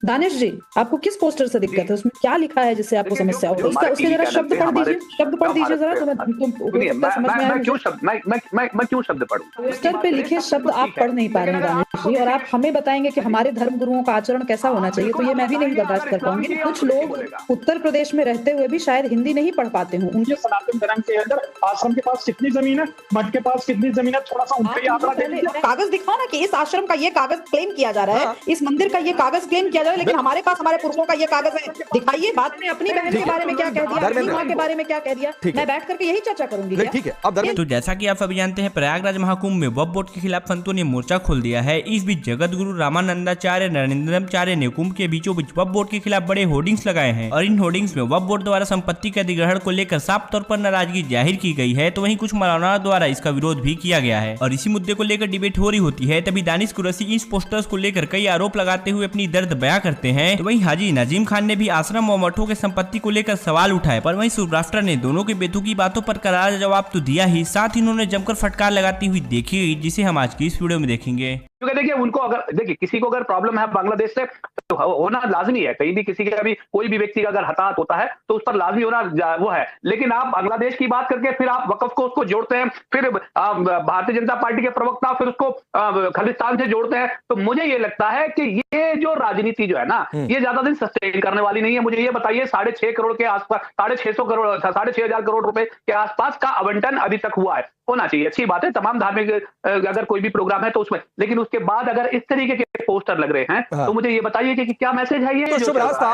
दानिश जी, आपको किस पोस्टर से दिक्कत है? उसमें क्या लिखा है जिससे आपको समस्या हो रही है? उसके जरा शब्द पढ़ दीजिए, जरा, तो हो सकता है समझ में आए मुझे। मैं क्यों शब्द पढ़ूं? पोस्टर पे लिखे शब्द आप पढ़ नहीं पा रहे हैं दानिश जी, और आप हमें बताएंगे कि हमारे धर्म गुरुओं का आचरण कैसा होना चाहिए, तो ये मैं भी नहीं बर्दाश्त कर पाऊंगी। कुछ लोग उत्तर प्रदेश में रहते हुए भी शायद हिंदी नहीं पढ़ पाते हूँ। उनके सनातन धर्म के अंदर आश्रम के पास कितनी जमीन है, मठ के पास कितनी जमीन है, थोड़ा सा उनका कागज दिखाओ ना कि इस आश्रम का ये कागज क्लेम किया जा रहा है, इस मंदिर का ये कागज क्लेम किया जा रहा है, लेकिन हमारे पास हमारे पुरखों का ये कागज है। दिखाइए। बाद में अपनी बहन के बारे में क्या कह दिया, अपनी माँ के बारे में क्या कह दिया, मैं बैठ करके यही चर्चा करूंगी। ठीक है। अब तो जैसा कि आप सभी जानते हैं, प्रयागराज महाकुंभ में वक्फ बोर्ड के खिलाफ संतों ने मोर्चा खोल दिया है। इस बीच जगत गुरु रामानंदाचार्य नरेंद्राचार्य ने कुंभ के बीचों बीच वक्फ बोर्ड के खिलाफ बड़े होर्डिंग्स लगाए हैं, और इन होर्डिंग्स में वक्फ बोर्ड द्वारा संपत्ति के अधिग्रहण को लेकर साफ तौर पर नाराजगी जाहिर की गई है। तो वहीं कुछ मौलानाओं द्वारा इसका विरोध भी किया गया है, और इसी मुद्दे को लेकर डिबेट हो रही होती है। तभी दानिश कुरैशी इन पोस्टर्स को लेकर कई आरोप लगाते हुए अपनी दर्द बयां करते हैं। तो वहीं हाजी नाजिम खान ने भी आश्रम और मठों के संपत्ति को लेकर सवाल उठाए, पर वहीं सुब्रास्टा ने दोनों के बेतुकी बातों पर करारा जवाब तो दिया ही, साथ ही उन्होंने जमकर फटकार लगाती हुई देखी गई, जिसे हम आज की इस वीडियो में देखेंगे। क्योंकि देखिए, उनको अगर देखिए किसी को अगर प्रॉब्लम है बांग्लादेश से, तो होना लाजमी है। कहीं भी किसी का भी कोई भी व्यक्ति का अगर हताहत होता है तो उस पर लाजमी होना वो है। लेकिन आप बांग्लादेश की बात करके फिर आप वक्फ को उसको जोड़ते हैं, फिर भारतीय जनता पार्टी के प्रवक्ता फिर उसको खालिस्तान से जोड़ते हैं। तो मुझे ये लगता है कि ये जो राजनीति जो है ना, ये ज्यादा दिन सस्टेन करने वाली नहीं है। मुझे ये बताइए, 6.5 करोड़ के आसपास, 6,500 करोड़ रुपए के आसपास का आवंटन अभी तक हुआ है। होना चाहिए, अच्छी बात है, तमाम धार्मिक अगर कोई भी प्रोग्राम है तो उसमें। लेकिन उसके बाद अगर इस तरीके के पोस्टर लग रहे हैं, तो मुझे ये बताइए कि क्या मैसेज है ये? तो शुभ रास्ता,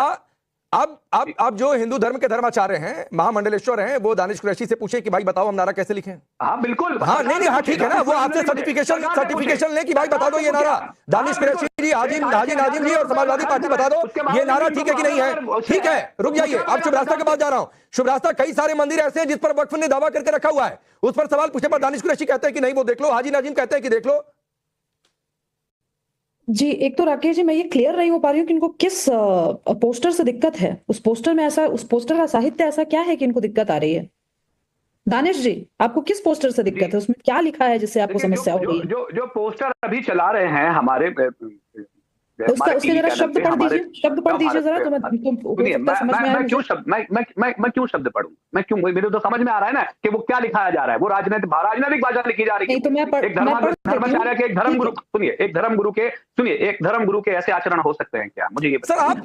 अब जो हिंदू धर्म के धर्माचार्य हैं, महामंडलेश्वर हैं, वो दानिश कुरैशी से पूछे कि भाई बताओ हम नारा कैसे लिखें। हाँ बिल्कुल, हाँ नहीं, हाँ ठीक है ना, वो आपसे सर्टिफिकेशन ले कि भाई बता दो ये नारा, दानिश कुरैशी जी, हाजी नाजिम जी और समाजवादी पार्टी बता दो ये नारा ठीक है कि नहीं है। ठीक है, रुक जाइए, अब शुभ रास्ता के पास जा रहा हूं। शुभ रास्ता, कई सारे मंदिर ऐसे हैं जिस पर वक्फ ने दावा करके रखा हुआ है, उस पर सवाल पूछे पर दानिश कुरैशी कहते हैं कि नहीं वो देख लो, हाजी नाजिम कहते हैं कि देख लो। जी, एक तो राकेश जी, मैं ये क्लियर नहीं हो पा रही हूँ कि इनको किस पोस्टर से दिक्कत है। उस पोस्टर में ऐसा, उस पोस्टर का साहित्य ऐसा क्या है कि इनको दिक्कत आ रही है? दानिश जी, आपको किस पोस्टर से दिक्कत है? उसमें क्या लिखा है जिससे आपको समस्या हो रही है? जो पोस्टर अभी चला रहे हैं हमारे, उसके जरा शब्द पढ़ दीजिए जरा, तो मैं क्यों शब्द पढ़ूं? मैं क्यों, मेरे तो समझ में आ रहा है ना कि वो क्या लिखाया जा रहा है। वो राजनीतिक भाषा लिखी जा रही है। एक धर्माचार्य के, एक धर्म गुरु, सुनिए, एक धर्म गुरु के ऐसे आचरण हो सकते हैं क्या? मुझे ये सर, आप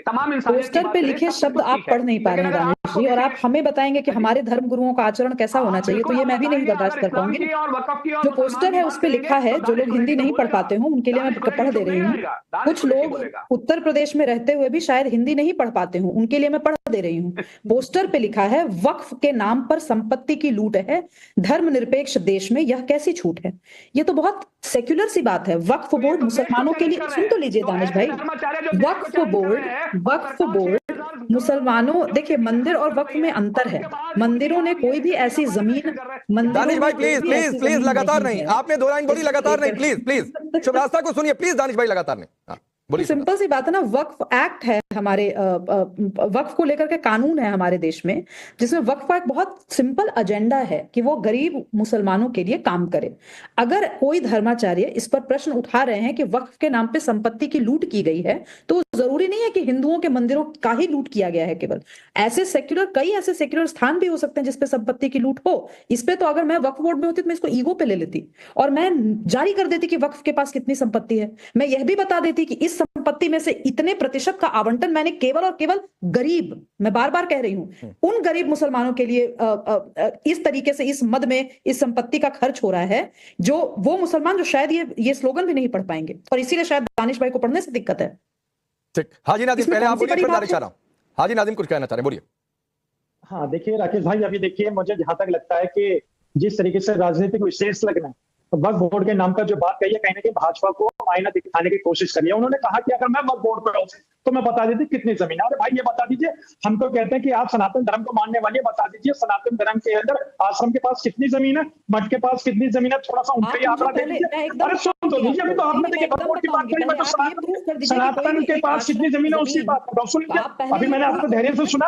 तमाम पोस्टर पे लिखे शब्द आप पढ़ नहीं पा रहे हैं दानिश जी, और आप हमें बताएंगे कि हमारे धर्म गुरुओं का आचरण कैसा होना चाहिए, तो ये मैं भी नहीं बर्दाश्त कर पाऊंगी। जो पोस्टर है उस पे लिखा है, जो लोग हिंदी नहीं पढ़ पाते हो उनके लिए मैं पढ़ दे रही हूँ। कुछ लोग उत्तर प्रदेश में रहते हुए भी शायद हिंदी नहीं पढ़ पाते हो, उनके लिए मैं पढ़ दे रही हूँ। पोस्टर पे लिखा है, वक्फ के नाम पर संपत्ति की लूट है, धर्मनिरपेक्ष देश में यह कैसी छूट है। ये तो बहुत सेक्युलर सी बात है। वक्फ बोर्ड मुसलमानों के लिए, सुन तो लीजिए दानिश भाई, वक्फ बोर्ड मुसलमानों, देखिए मंदिर और वक्फ में अंतर है। मंदिरों ने कोई भी ऐसी जमीन, दानिश भाई प्लीज लगातार नहीं, आपने 2 लाइन बोली, लगातार नहीं, प्लीज शुभ रास्ता को सुनिए प्लीज, दानिश भाई लगातार नहीं। सिंपल सी बात है ना, वक्फ एक्ट है हमारे, वक्फ को लेकर के कानून है हमारे देश में, जिसमें वक्फ का एक बहुत सिंपल एजेंडा है कि वो गरीब मुसलमानों के लिए काम करे। अगर कोई धर्माचार्य इस पर प्रश्न उठा रहे हैं कि वक्फ के नाम पे संपत्ति की लूट की गई है, तो जरूरी नहीं है कि हिंदुओं के मंदिरों का ही लूट किया गया है केवल। कई ऐसे सेक्युलर स्थान भी हो सकते हैं जिसपे संपत्ति की लूट हो। इस पे तो अगर मैं वक्फ बोर्ड में होती तो मैं इसको ईगो पे ले लेती और मैं जारी कर देती कि वक्फ के पास कितनी संपत्ति है। मैं यह भी बता देती कि इस संपत्ति में से इतने प्रतिशत का आवंटन मैंने केवल और केवल गरीब, मैं बार बार कह रही हूं, उन गरीब मुसलमानों के लिए इस तरीके से इस मद में इस संपत्ति का खर्च हो रहा है, जो वो मुसलमान जो शायद ये स्लोगन भी नहीं पढ़ पाएंगे, और इसीलिए शायद दानिश भाई को पढ़ने से दिक्कत है। ठीक, हाजी नाजिम पहले आप बोलिए, फिर दानिश आ रहा हूं। हाजी नाजिम कुछ कहना चाह रहे, बोलिए। हाँ देखिए राकेश भाई, अभी देखिए मुझे जहां तक लगता है कि जिस तरीके से राजनीतिक विशेष लगना वक्फ बोर्ड के नाम पर जो बात कही है, कहीं ना कहीं भाजपा को आईना दिखाने की कोशिश करी है। उन्होंने कहा कि अगर मैं वक्फ बोर्ड पर हूं तो मैं बता देती कितनी जमीन है। अरे भाई ये बता दीजिए, हम तो कहते हैं कि आप सनातन धर्म को मानने वाले, बता दीजिए सनातन धर्म के अंदर आश्रम के पास कितनी जमीन है, मठ के पास कितनी जमीन है, थोड़ा सा उनका ही आंकड़ा दे दीजिए। अरे सुन तो लीजिए, अभी तो आपने देखिए वक्फ की बात करी, मैं तो सनातन के पास कितनी जमीन है उसकी बात कर रहा हूं। सुन लीजिए, अभी मैंने आपको धैर्य से सुना,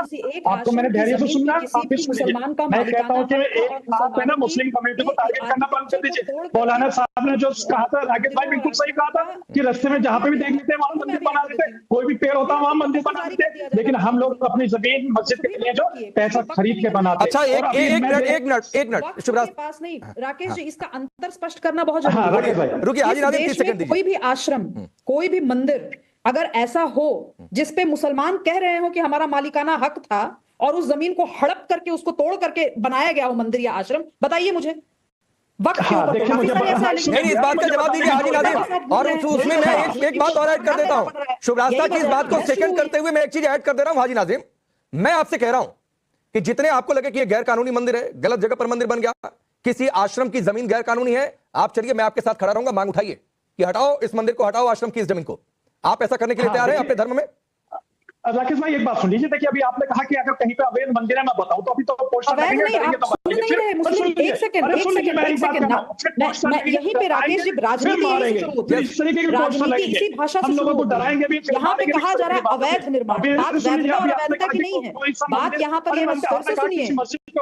आपको मैंने धैर्य से सुनना, आप भी सुन लीजिए। मैं कहता हूँ कि एक आप है ना मुस्लिम कम्युनिटी को टारगेट करना बंद कर दीजिए। मौलाना साहब ने जो कहा था, राकेश भाई बिल्कुल सही कहा था कि रास्ते में जहाँ पे भी देख लेते हैं वहां मंदिर बना देते, कोई भी पेड़ होता है वहां मंदिर बना देते, लेकिन हम लोग अपनी जमीन मस्जिद के लिए जो पैसा खरीद के बनाते। अच्छा एक मिनट शिवराज के पास नहीं, राकेश जी इसका अंतर स्पष्ट करना बहुत जरूरी है। रुकिए हाजी नाज़िम 30 सेकंड दीजिए। कोई भी आश्रम, कोई भी मंदिर अगर ऐसा हो जिसपे मुसलमान कह रहे हो कि हमारा मालिकाना हक था और उस जमीन को हड़प करके उसको तोड़ करके बनाया गया हो मंदिर या आश्रम, बताइए मुझे। नहीं, इस बात का जवाब दीजिए हाजी नाज़िम, और उसमें मैं एक बात और ऐड कर देता हूं। शुभरास्ता की इस बात को सेकंड करते हुए मैं एक चीज ऐड कर दे रहा हूं हाजी नाज़िम। मैं आपसे कह रहा हूं कि जितने आपको लगे कि ये गैर कानूनी मंदिर है, गलत जगह पर मंदिर बन गया, किसी आश्रम की जमीन गैर कानूनी है, आप चलिए मैं आपके साथ खड़ा रहूंगा, मांग उठाइए कि हटाओ इस मंदिर को, हटाओ आश्रम की इस जमीन को। आप ऐसा करने के लिए तैयार हैं अपने धर्म में? राकेश भाई एक बात सुन लीजिए, देखिए अभी आपने कहा कि अगर कहीं पे अवैध मंदिर है, मैं बताऊं तो अभी तो पोस्टर लगेंगे, एक सेकंड यहीं पे राकेश जी राजनीति इसी भाषा से शुरू होती है। यहाँ पे कहा जा रहा है अवैध निर्माण, बात वैधता और अवैधता की नहीं है, बात यहाँ पर ये फिर से सुनिए,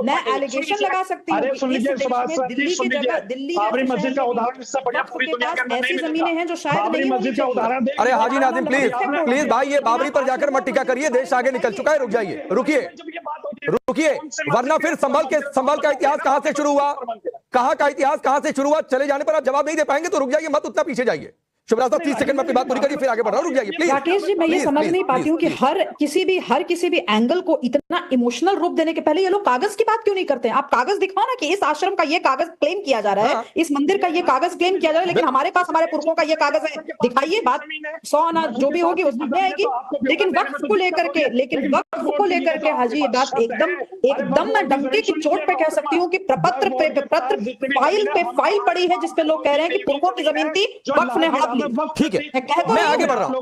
मैं एलिगेशन लगा सकती हूँ दिल्ली की जगह, दिल्ली मस्जिद का उदाहरण इससे बढ़िया पूरी दुनिया के अंदर ऐसी जमीनें हैं जो शायद नहीं होनी चाहिए। अरे हाजी नाज़िम प्लीज भाई, ये बाबरी पर जाकर मत टिका करिए, देश आगे निकल चुका है, रुक जाइए, रुकिए, वरना फिर संभल का इतिहास कहां से शुरू हुआ, कहां का इतिहास कहां से शुरू हुआ, चले जाने पर आप जवाब नहीं दे पाएंगे तो रुक जाइए, मत उतना पीछे जाइए। शिवराज साहब 30 सेकंड में अपनी बात पूरी करिए, फिर आगे बढ़ रहा हूं, रुक जाइए प्लीज। राकेश जी मैं ये समझ नहीं पाती हूँ कि हर किसी भी एंगल को इतना इमोशनल रूप देने के पहले ये लोग कागज की बात क्यों नहीं करते हैं? आप कागज दिखाओ ना कि इस आश्रम का ये कागज क्लेम किया जा रहा है, इस मंदिर का ये कागज क्लेम किया जा रहा है, लेकिन हमारे पास हमारे पुरखों का ये कागज है, दिखाइए। बात 100 आना जो भी होगी उसमें आएगी, लेकिन वक्फ को लेकर के हाजी ये बात एकदम मैं डंके की चोट पे कह सकती हूँ कि प्रपत्र फाइल पड़ी है जिसपे लोग कह रहे हैं कि पुरखों की जमीन थी, वक्फ ने हड़प ली। ठीक है, मैं आगे बढ़ रहा हूं।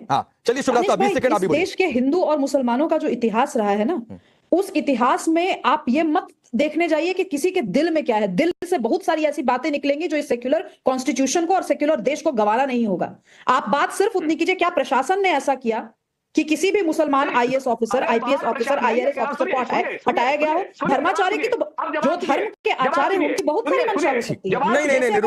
हाँ चलिए शिवराज साहब 20 सेकंड आप भी बोलिए। देश के हिंदू और मुसलमानों का जो इतिहास रहा है ना, उस इतिहास में आप ये मत देखने जाइए कि किसी के दिल में क्या है। दिल से बहुत सारी ऐसी बातें निकलेंगी जो इस सेक्युलर कॉन्स्टिट्यूशन को और सेक्युलर देश को गवारा नहीं होगा। आप बात सिर्फ उतनी कीजिए, क्या प्रशासन ने ऐसा किया कि किसी भी मुसलमान IAS officer, IPS officer, IRS officer को हटाया गया हो? धर्माचार्य की तो जो धर्म के आचार्य हैं उनकी बहुत सारी मंशा हो सकती है। नहीं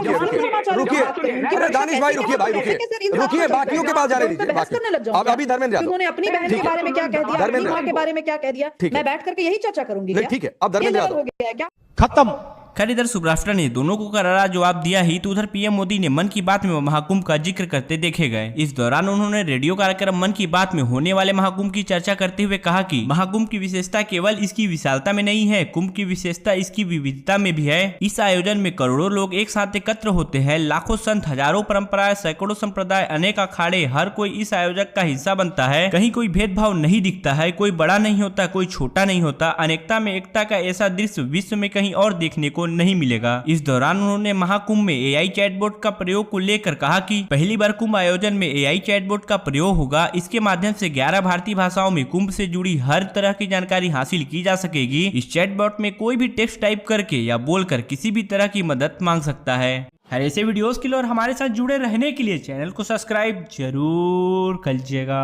रुकिए दानिश भाई, रुकिए, बाकियों के पास जाने दीजिए। अब अभी धर्मेंद्र उन्होंने अपनी बहन के बारे में क्या कह दिया, अपनी मां के बारे में क्या कह दिया, मैं बैठ करके यही चर्चा करूंगी। ठीक है, अब धर्मेंद्र हो गया क्या? खत्म। खैर इधर सुब्राष्ट्र ने दोनों को करारा जवाब दिया ही तो उधर पीएम मोदी ने मन की बात में महाकुंभ का जिक्र करते देखे गए। इस दौरान उन्होंने रेडियो कार्यक्रम मन की बात में होने वाले महाकुंभ की चर्चा करते हुए कहा कि महाकुंभ की विशेषता केवल इसकी विशालता में नहीं है, कुंभ की विशेषता इसकी विविधता में भी है। इस आयोजन में करोड़ों लोग एक साथ एकत्र होते हैं, लाखों संत, हजारों परंपराएं, सैकड़ों संप्रदाय, अनेक अखाड़े, हर कोई इस आयोजक का हिस्सा बनता है। कहीं कोई भेदभाव नहीं दिखता है, कोई बड़ा नहीं होता, कोई छोटा नहीं होता। अनेकता में एकता का ऐसा दृश्य विश्व में कहीं और देखने को नहीं मिलेगा। इस दौरान उन्होंने महाकुंभ में एआई चैटबॉट का प्रयोग को लेकर कहा कि पहली बार कुंभ आयोजन में एआई चैटबॉट का प्रयोग होगा। इसके माध्यम से 11 भारतीय भाषाओं में कुंभ से जुड़ी हर तरह की जानकारी हासिल की जा सकेगी। इस चैटबॉट में कोई भी टेक्स्ट टाइप करके या बोलकर किसी भी तरह की मदद मांग सकता है। हर ऐसे वीडियोस के लिए और हमारे साथ जुड़े रहने के लिए चैनल को सब्सक्राइब जरूर कीजिएगा।